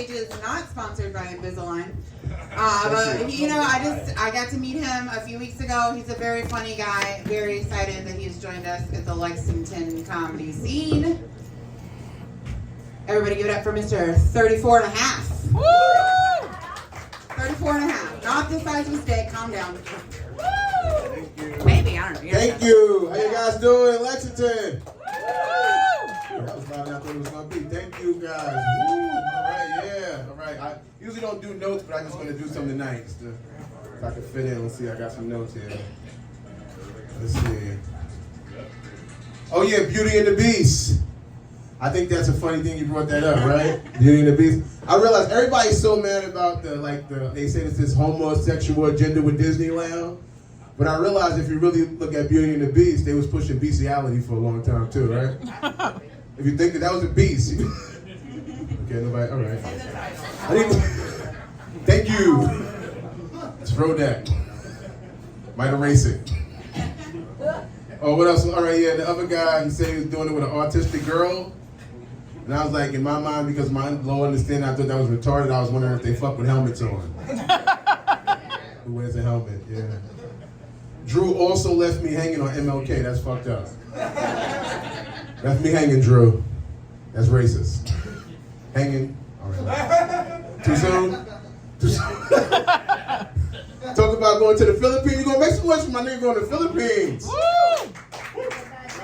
page is not sponsored by Invisalign. But he, I got to meet him a few weeks ago. He's a very funny guy. Very excited that he's joined us at the Lexington comedy scene. Everybody give it up for Mr. 34 and a half. Woo! 34 and a half. Not the size mistake. Calm down. Woo! Thank you. Maybe, I don't know. Thank you. How you guys doing, Lexington? That was louder than I thought it was going to be. Thank you, guys. Woo. All right, yeah. All right. I usually don't do notes, but I'm just going to do some tonight. Just to, if I can fit in. Let's see. I got some notes here. Let's see. Oh, yeah. Beauty and the Beast. I think that's a funny thing you brought that up, right? Beauty and the Beast. I realize everybody's so mad about they say it's this homosexual agenda with Disneyland. But I realize if you really look at Beauty and the Beast, they was pushing bestiality for a long time too, right? If you think that was a beast. Okay, nobody, all right. Thank you. Let's throw that. Might erase it. Oh, what else? All right, yeah, the other guy, he said he was doing it with an autistic girl. And I was like, in my mind, because my low understanding, I thought that was retarded, I was wondering if they fuck with helmets on. Who wears a helmet, yeah. Drew also left me hanging on MLK, that's fucked up. Left me hanging, Drew. That's racist. Hanging, all right. Too soon? Too soon? Talk about going to the Philippines. You gonna make some noise for my nigga going to the Philippines. Woo!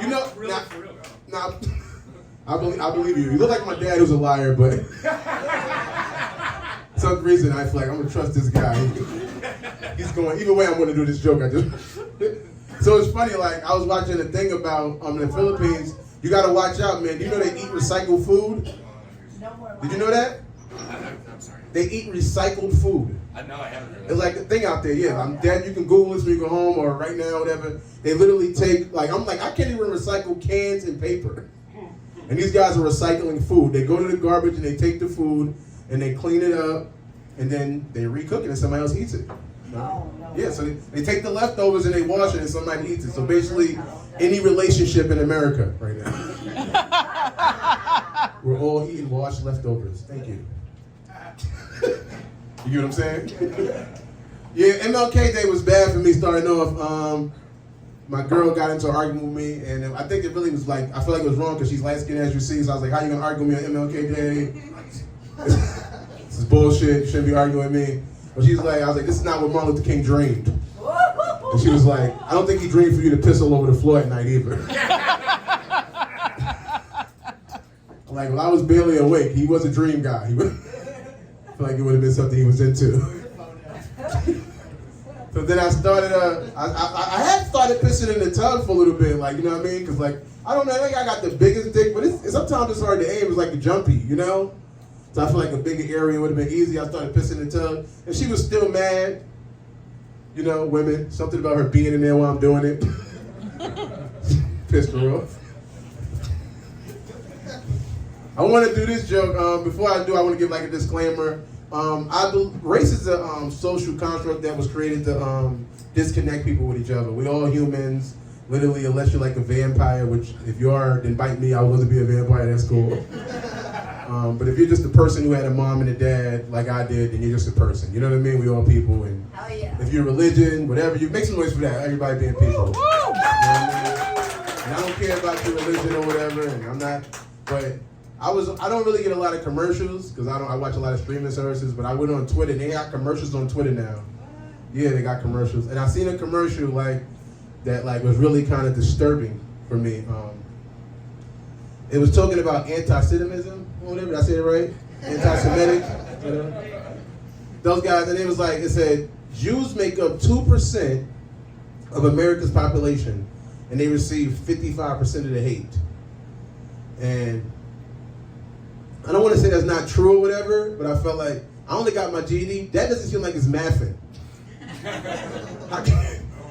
You know, now, I believe you. You look like my dad who's a liar, but for some reason I feel like I'm gonna trust this guy. He's going, either way I'm gonna do this joke. So it's funny, like I was watching a thing about the Philippines. You gotta watch out, man. Do you know they eat recycled food? Did you know that? I'm sorry. They eat recycled food. I know, I haven't heard that. It's like the thing out there, yeah. I'm dead. You can Google this when you go home or right now, whatever. They literally take, I can't even recycle cans and paper. And these guys are recycling food. They go to the garbage and they take the food and they clean it up and then they recook it and somebody else eats it. No. Yeah, so they take the leftovers and they wash it and somebody eats it. So basically, any relationship in America right now. We're all eating washed leftovers. Thank you. You get what I'm saying? Yeah, MLK Day was bad for me starting off. My girl got into an argument with me, and I think it really was I feel like it was wrong because she's light-skinned as you see, so I was like, how you gonna argue with me on MLK Day? This is bullshit, you shouldn't be arguing with me. But she's like, I was like, this is not what Martin Luther King dreamed. And she was like, I don't think he dreamed for you to piss all over the floor at night either. Like, when I was barely awake, he was a dream guy. I feel like it would have been something he was into. So then I started, I had started pissing in the tub for a little bit, you know what I mean? Because, I don't know, I think I got the biggest dick, but sometimes it's hard to aim. It's like a jumpy, you know? So I feel like a bigger area would have been easy. I started pissing in the tub, and she was still mad. You know, women, something about her being in there while I'm doing it. Pissed her off. I want to do this joke. Before I do, I want to give a disclaimer. Race is a social construct that was created to disconnect people with each other. We all humans, literally, unless you're like a vampire, which if you are, then bite me. I would love to be a vampire. That's cool. But if you're just a person who had a mom and a dad like I did, then you're just a person. You know what I mean? We all people. And if you're religion, whatever, you make some noise for that. Everybody being people. You know what I mean? And I don't care about your religion or whatever. And I'm not. But I don't really get a lot of commercials because I watch a lot of streaming services. But I went on Twitter. They got commercials on Twitter now. Yeah, they got commercials. And I seen a commercial that was really kind of disturbing for me. It was talking about anti-Semitism, or whatever, did I say it right? Anti-Semitic, Those guys, and it said, Jews make up 2% of America's population, and they receive 55% of the hate. And I don't want to say that's not true or whatever, but I felt like, I only got my GED, that doesn't seem like it's mathing.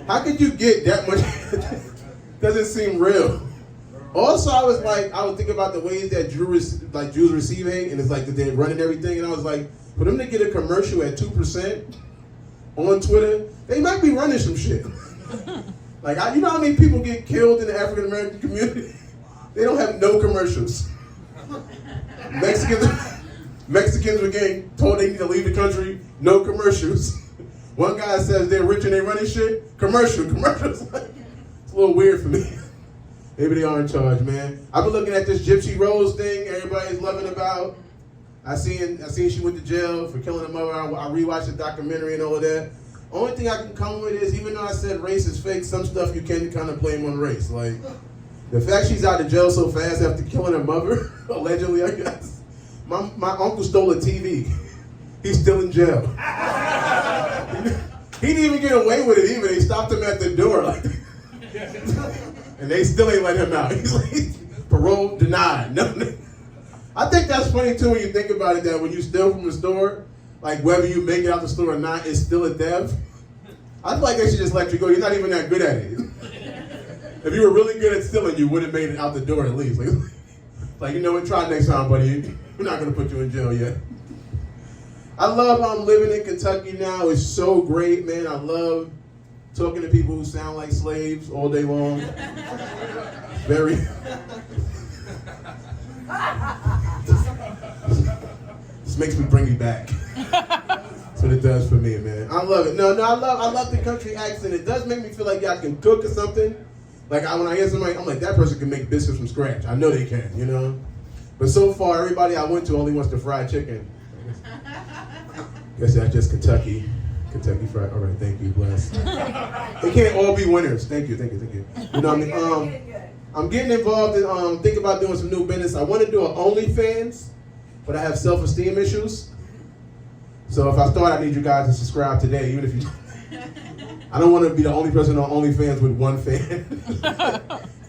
How could you get that much? Doesn't seem real. Also, I was thinking about the ways that Jews receive hate, and it's like that they're running everything, and I was like, for them to get a commercial at 2% on Twitter, they might be running some shit. You know how many people get killed in the African American Community? They don't have no commercials. Mexicans Mexicans were getting told they need to leave the country. No commercials. One guy says they're rich and they running shit. Commercials. It's a little weird for me. Maybe they are in charge, man. I've been looking at this Gypsy Rose thing everybody's loving about. I seen she went to jail for killing her mother. I rewatched the documentary and all of that. Only thing I can come with is, even though I said race is fake, some stuff you can kind of blame on race. Like, the fact she's out of jail so fast after killing her mother, allegedly, I guess. My uncle stole a TV. He's still in jail. He didn't even get away with it either. They stopped him at the door. Like, and they still ain't let him out. He's like, parole denied. No. I think that's funny too when you think about it, that when you steal from the store, like whether you make it out the store or not, it's still a theft. I feel like they should just let you go. You're not even that good at it. If you were really good at stealing, you would have made it out the door at least. Like, you know what, try next time, buddy. We're not gonna put you in jail yet. I love living in Kentucky now. It's so great, man. I love talking to people who sound like slaves all day long. Very. This makes me bring you back. That's what it does for me, man. I love it. No, I love the country accent. It does make me feel like y'all can cook or something. Like, when I hear somebody, I'm like, that person can make biscuits from scratch. I know they can, you know? But so far, everybody I went to only wants the fried chicken. Guess that's just Kentucky Fried. All right, thank you, bless. They can't all be winners. Thank you. You know what I mean? I'm getting involved in, thinking about doing some new business. I want to do an OnlyFans, but I have self-esteem issues. So if I start, I need you guys to subscribe today, even if you I don't want to be the only person on OnlyFans with one fan.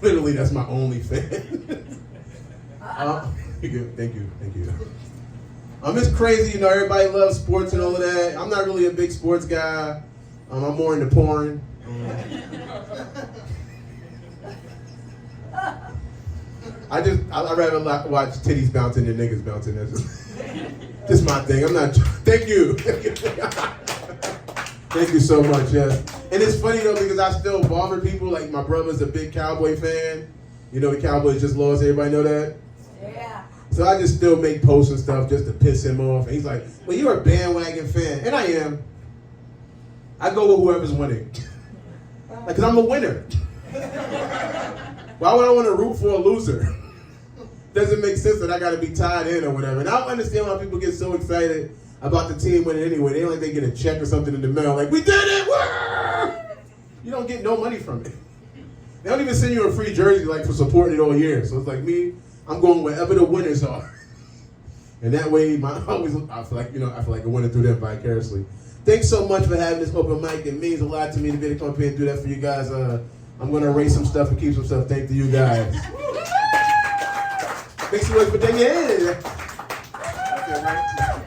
Literally, that's my only fan. Thank you. It's crazy, you know, everybody loves sports and all of that. I'm not really a big sports guy. I'm more into porn. I'd rather watch titties bouncing than niggas bouncing. That's just my thing. I'm not. Thank you. Thank you so much. Yeah. And it's funny though, because I still bother people. Like, my brother's a big Cowboy fan. You know, the Cowboys just lost. Everybody know that? Yeah. So I just still make posts and stuff just to piss him off. And he's like, well, you're a bandwagon fan. And I am. I go with whoever's winning. Like, because I'm a winner. Why would I want to root for a loser? Doesn't make sense that I got to be tied in or whatever. And I don't understand why people get so excited about the team winning anyway. They don't like they get a check or something in the mail. Like, we did it! Woo! You don't get no money from it. They don't even send you a free jersey, like, for supporting it all year. So it's like me, I'm going wherever the winners are. And that way, I feel like a winner through them vicariously. Thanks so much for having this open mic. It means a lot to me to be able to come up here and do that for you guys. I'm going to erase some stuff and keep some stuff. Thank you guys. Thanks so much for doing it. Okay, right?